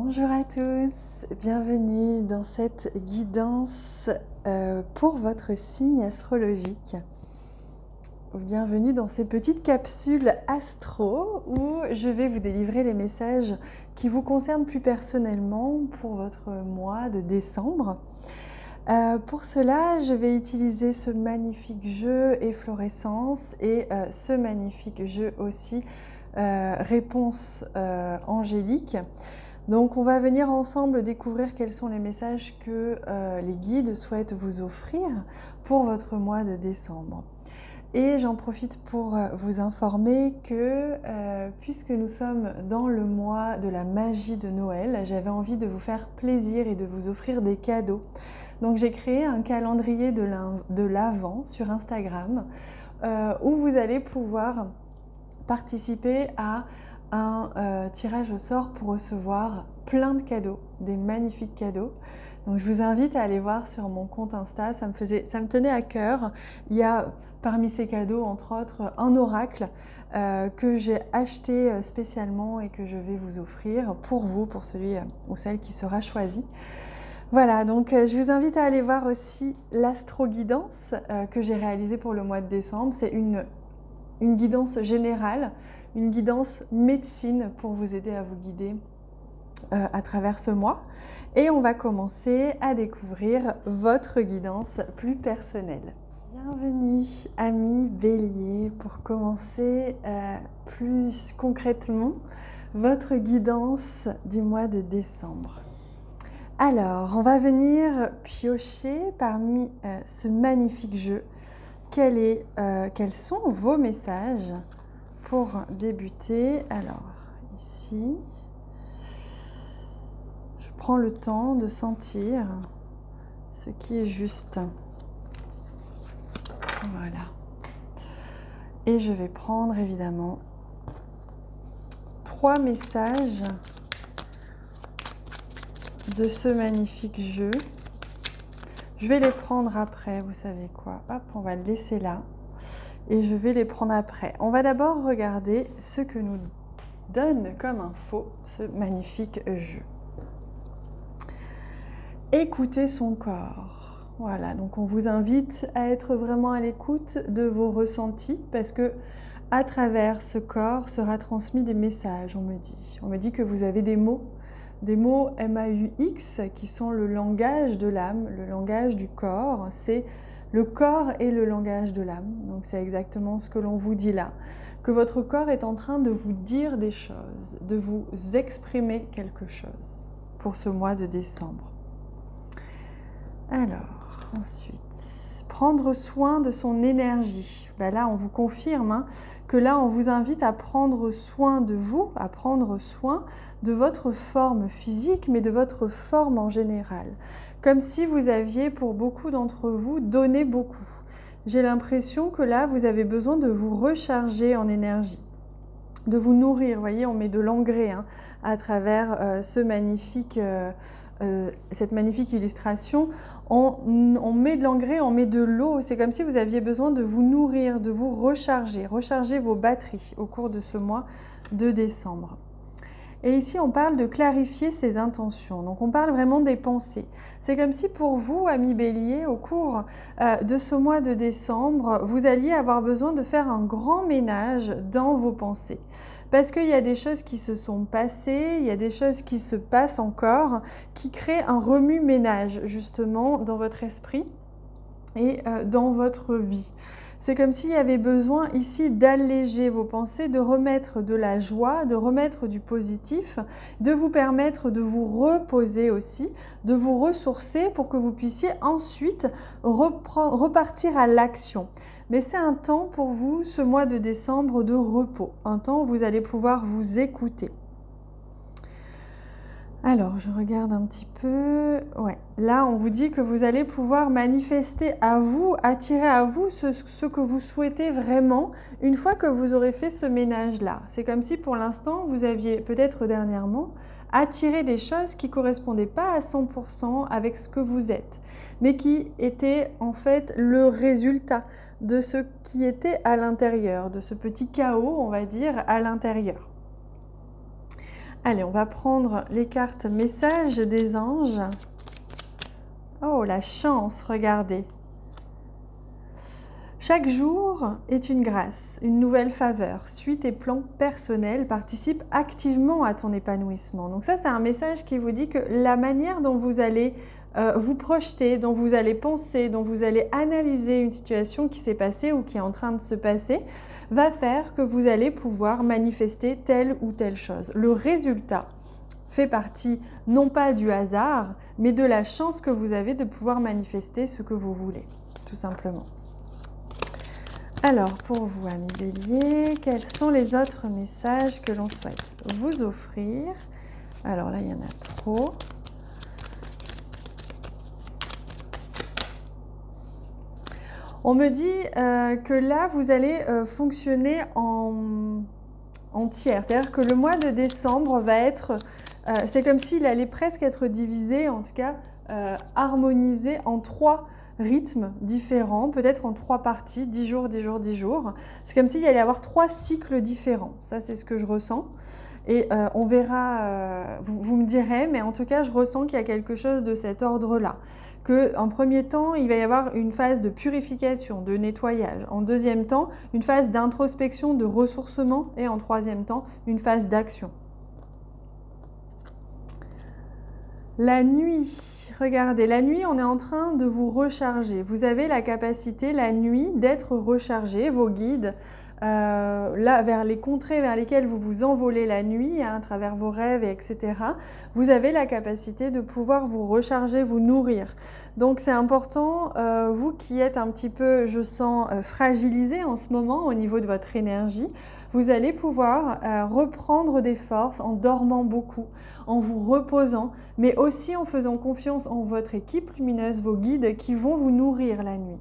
Bonjour à tous, bienvenue dans cette guidance pour votre signe astrologique. Bienvenue dans ces petites capsules astro où je vais vous délivrer les messages qui vous concernent plus personnellement pour votre mois de décembre. Pour cela, je vais utiliser ce magnifique jeu efflorescence et ce magnifique jeu aussi réponse angélique. Donc on va venir ensemble découvrir quels sont les messages que les guides souhaitent vous offrir pour votre mois de décembre. Et j'en profite pour vous informer que puisque nous sommes dans le mois de la magie de Noël, j'avais envie de vous faire plaisir et de vous offrir des cadeaux. Donc j'ai créé un calendrier de l'Avent sur Instagram où vous allez pouvoir participer à un tirage au sort pour recevoir plein de cadeaux, des magnifiques cadeaux. Donc je vous invite à aller voir sur mon compte Insta, ça me tenait à cœur. Il y a parmi ces cadeaux, entre autres, un oracle que j'ai acheté spécialement et que je vais vous offrir pour vous, pour celui ou celle qui sera choisi. Voilà, donc je vous invite à aller voir aussi l'astro-guidance que j'ai réalisée pour le mois de décembre. C'est une guidance générale, une guidance médecine pour vous aider à vous guider à travers ce mois. Et on va commencer à découvrir votre guidance plus personnelle. Bienvenue, amis Bélier, pour commencer plus concrètement votre guidance du mois de décembre. Alors, on va venir piocher parmi ce magnifique jeu. Quels sont vos messages pour débuter? Alors, ici, je prends le temps de sentir ce qui est juste. Voilà. Et je vais prendre évidemment 3 messages de ce magnifique jeu. Je vais les prendre après, vous savez quoi. Hop, on va le laisser là. Et je vais les prendre après. On va d'abord regarder ce que nous donne comme info ce magnifique jeu. Écoutez son corps. Voilà, donc on vous invite à être vraiment à l'écoute de vos ressentis parce que à travers ce corps sera transmis des messages, on me dit. On me dit que vous avez des mots MAUX qui sont le langage de l'âme, le langage du corps. C'est le corps et le langage de l'âme. Donc c'est exactement ce que l'on vous dit là. Que votre corps est en train de vous dire des choses, de vous exprimer quelque chose pour ce mois de décembre. Alors, ensuite, prendre soin de son énergie. Ben là, on vous confirme que là, on vous invite à prendre soin de vous, à prendre soin de votre forme physique, mais de votre forme en général. Comme si vous aviez, pour beaucoup d'entre vous, donné beaucoup. J'ai l'impression que là, vous avez besoin de vous recharger en énergie, de vous nourrir. Vous voyez, on met de l'engrais à travers cette magnifique illustration. On met de l'engrais, on met de l'eau. C'est comme si vous aviez besoin de vous nourrir, de vous recharger vos batteries au cours de ce mois de décembre. Et ici, on parle de clarifier ses intentions. Donc, on parle vraiment des pensées. C'est comme si pour vous, amis Bélier, au cours de ce mois de décembre, vous alliez avoir besoin de faire un grand ménage dans vos pensées. Parce qu'il y a des choses qui se sont passées, il y a des choses qui se passent encore, qui créent un remue-ménage, justement, dans votre esprit et dans votre vie. C'est comme s'il y avait besoin ici d'alléger vos pensées, de remettre de la joie, de remettre du positif, de vous permettre de vous reposer aussi, de vous ressourcer pour que vous puissiez ensuite repartir à l'action. Mais c'est un temps pour vous, ce mois de décembre, de repos, un temps où vous allez pouvoir vous écouter. Alors, je regarde un petit peu. Ouais, là, on vous dit que vous allez pouvoir manifester à vous, attirer à vous ce que vous souhaitez vraiment une fois que vous aurez fait ce ménage-là. C'est comme si pour l'instant, vous aviez peut-être dernièrement attiré des choses qui ne correspondaient pas à 100% avec ce que vous êtes, mais qui étaient en fait le résultat de ce qui était à l'intérieur, de ce petit chaos, on va dire, à l'intérieur. Allez, on va prendre les cartes messages des anges. Oh, la chance, regardez. Chaque jour est une grâce, une nouvelle faveur. Suis tes plans personnels, participe activement à ton épanouissement. Donc ça, c'est un message qui vous dit que la manière dont vous allez vous projeter, dont vous allez penser, dont vous allez analyser une situation qui s'est passée ou qui est en train de se passer, va faire que vous allez pouvoir manifester telle ou telle chose. Le résultat fait partie non pas du hasard, mais de la chance que vous avez de pouvoir manifester ce que vous voulez, tout simplement. Alors, pour vous, amis Bélier, quels sont les autres messages que l'on souhaite vous offrir? Alors là, il y en a trop. On me dit que là, vous allez fonctionner en tiers. C'est-à-dire que le mois de décembre va être... c'est comme s'il allait presque être divisé, en tout cas harmonisé en 3 rythmes différents, peut-être en 3 parties, 10 jours, 10 jours, 10 jours. C'est comme s'il allait y avoir 3 cycles différents. Ça, c'est ce que je ressens. Et on verra, vous me direz, mais en tout cas, je ressens qu'il y a quelque chose de cet ordre-là. Qu'en premier temps, il va y avoir une phase de purification, de nettoyage. En deuxième temps, une phase d'introspection, de ressourcement. Et en troisième temps, une phase d'action. La nuit, regardez, la nuit, on est en train de vous recharger. Vous avez la capacité, la nuit, d'être rechargé, vos guides, là, vers les contrées vers lesquelles vous vous envolez la nuit, à travers vos rêves, etc. Vous avez la capacité de pouvoir vous recharger, vous nourrir. Donc c'est important, vous qui êtes un petit peu, je sens, fragilisé en ce moment au niveau de votre énergie, vous allez pouvoir reprendre des forces en dormant beaucoup, en vous reposant, mais aussi en faisant confiance en votre équipe lumineuse, vos guides qui vont vous nourrir la nuit.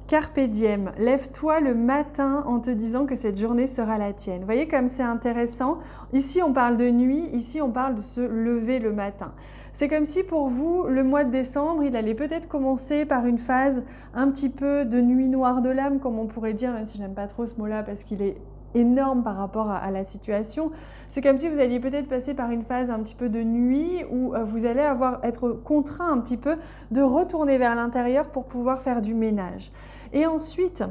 Carpe diem, lève-toi le matin en te disant que cette journée sera la tienne. Vous voyez comme c'est intéressant. Ici, on parle de nuit, ici, on parle de se lever le matin. C'est comme si pour vous, le mois de décembre, il allait peut-être commencer par une phase un petit peu de nuit noire de l'âme, comme on pourrait dire, même si je n'aime pas trop ce mot-là parce qu'il est énorme par rapport à la situation. C'est comme si vous alliez peut-être passer par une phase un petit peu de nuit où vous allez être contraint un petit peu de retourner vers l'intérieur pour pouvoir faire du ménage. Et ensuite,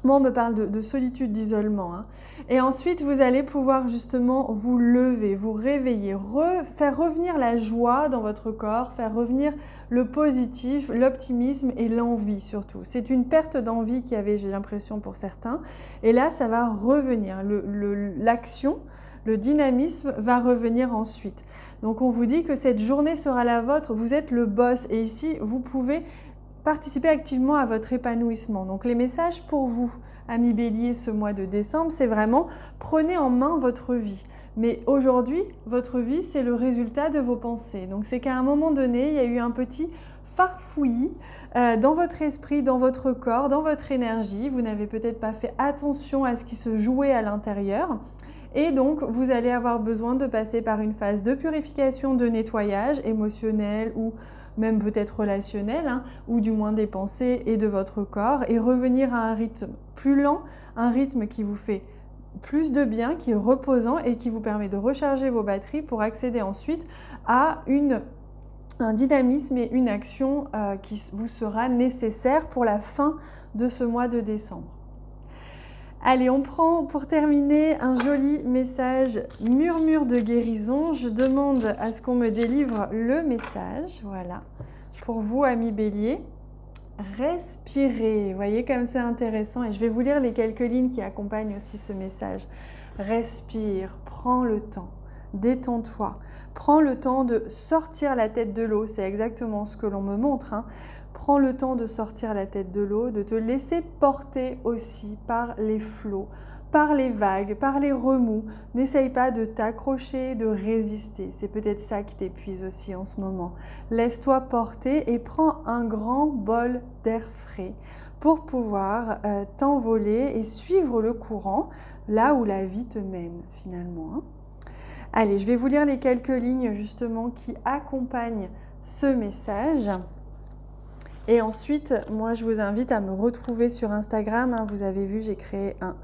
moi on me parle de solitude, d'isolement. Hein. Et ensuite, vous allez pouvoir justement vous lever, vous réveiller, faire revenir la joie dans votre corps, faire revenir le positif, l'optimisme et l'envie surtout. C'est une perte d'envie qu'il y avait, j'ai l'impression, pour certains. Et là, ça va revenir. L'action, le dynamisme va revenir ensuite. Donc, on vous dit que cette journée sera la vôtre. Vous êtes le boss. Et ici, vous pouvez participer activement à votre épanouissement. Donc, les messages pour vous, amis Bélier, ce mois de décembre, c'est vraiment prenez en main votre vie. Mais aujourd'hui, votre vie, c'est le résultat de vos pensées. Donc, c'est qu'à un moment donné, il y a eu un petit farfouillis dans votre esprit, dans votre corps, dans votre énergie. Vous n'avez peut-être pas fait attention à ce qui se jouait à l'intérieur. Et donc, vous allez avoir besoin de passer par une phase de purification, de nettoyage émotionnel ou même peut-être relationnel, hein, ou du moins des pensées et de votre corps, et revenir à un rythme plus lent, un rythme qui vous fait plus de bien, qui est reposant et qui vous permet de recharger vos batteries pour accéder ensuite à un dynamisme et une action qui vous sera nécessaire pour la fin de ce mois de décembre. Allez, on prend pour terminer un joli message murmure de guérison. Je demande à ce qu'on me délivre le message. Voilà, pour vous, amis Bélier. Respirez, vous voyez comme c'est intéressant. Et je vais vous lire les quelques lignes qui accompagnent aussi ce message. Respire, prends le temps, détends-toi. Prends le temps de sortir la tête de l'eau, c'est exactement ce que l'on me montre. Hein. Prends le temps de sortir la tête de l'eau, de te laisser porter aussi par les flots, par les vagues, par les remous. N'essaye pas de t'accrocher, de résister. C'est peut-être ça qui t'épuise aussi en ce moment. Laisse-toi porter et prends un grand bol d'air frais pour pouvoir t'envoler et suivre le courant là où la vie te mène finalement. Hein. Allez, je vais vous lire les quelques lignes justement qui accompagnent ce message. Et ensuite, moi, je vous invite à me retrouver sur Instagram. Hein. Vous avez vu, j'ai créé un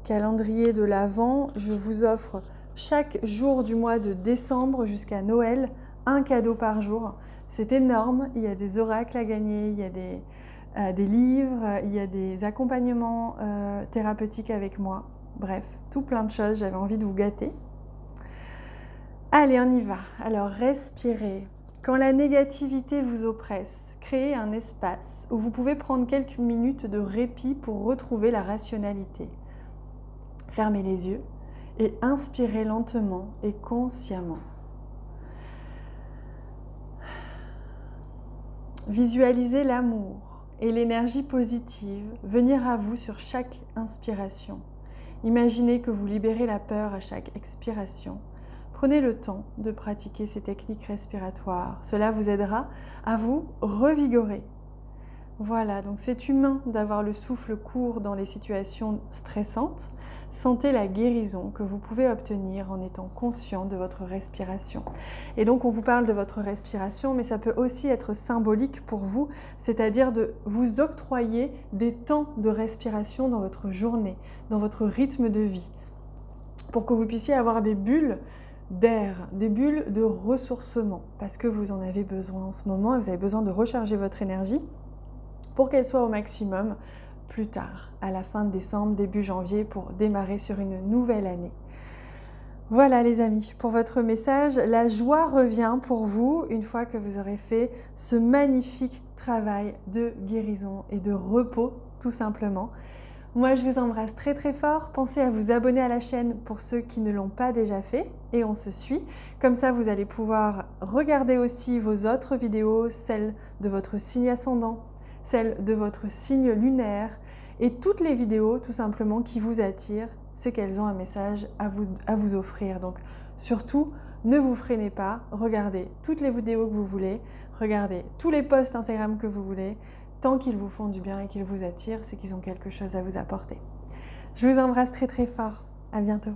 calendrier de l'Avent, je vous offre chaque jour du mois de décembre jusqu'à Noël un cadeau par jour. C'est énorme, il y a des oracles à gagner, il y a des livres, il y a des accompagnements thérapeutiques avec moi. Bref, tout plein de choses, j'avais envie de vous gâter. Allez, on y va. Alors, respirez. Quand la négativité vous oppresse, créez un espace où vous pouvez prendre quelques minutes de répit pour retrouver la rationalité. Fermez les yeux et inspirez lentement et consciemment. Visualisez l'amour et l'énergie positive venir à vous sur chaque inspiration. Imaginez que vous libérez la peur à chaque expiration. Prenez le temps de pratiquer ces techniques respiratoires. Cela vous aidera à vous revigorer. Voilà, donc c'est humain d'avoir le souffle court dans les situations stressantes. Sentez la guérison que vous pouvez obtenir en étant conscient de votre respiration. Et donc on vous parle de votre respiration, mais ça peut aussi être symbolique pour vous, c'est-à-dire de vous octroyer des temps de respiration dans votre journée, dans votre rythme de vie, pour que vous puissiez avoir des bulles d'air, des bulles de ressourcement, parce que vous en avez besoin en ce moment et vous avez besoin de recharger votre énergie pour qu'elle soit au maximum plus tard, à la fin de décembre, début janvier, pour démarrer sur une nouvelle année. Voilà les amis, pour votre message, la joie revient pour vous une fois que vous aurez fait ce magnifique travail de guérison et de repos, tout simplement. Moi, je vous embrasse très très fort. Pensez à vous abonner à la chaîne pour ceux qui ne l'ont pas déjà fait et on se suit. Comme ça, vous allez pouvoir regarder aussi vos autres vidéos, celles de votre signe ascendant, celles de votre signe lunaire et toutes les vidéos tout simplement qui vous attirent, c'est qu'elles ont un message à vous offrir. Donc surtout, ne vous freinez pas, regardez toutes les vidéos que vous voulez, regardez tous les posts Instagram que vous voulez. Tant qu'ils vous font du bien et qu'ils vous attirent, c'est qu'ils ont quelque chose à vous apporter. Je vous embrasse très très fort. À bientôt.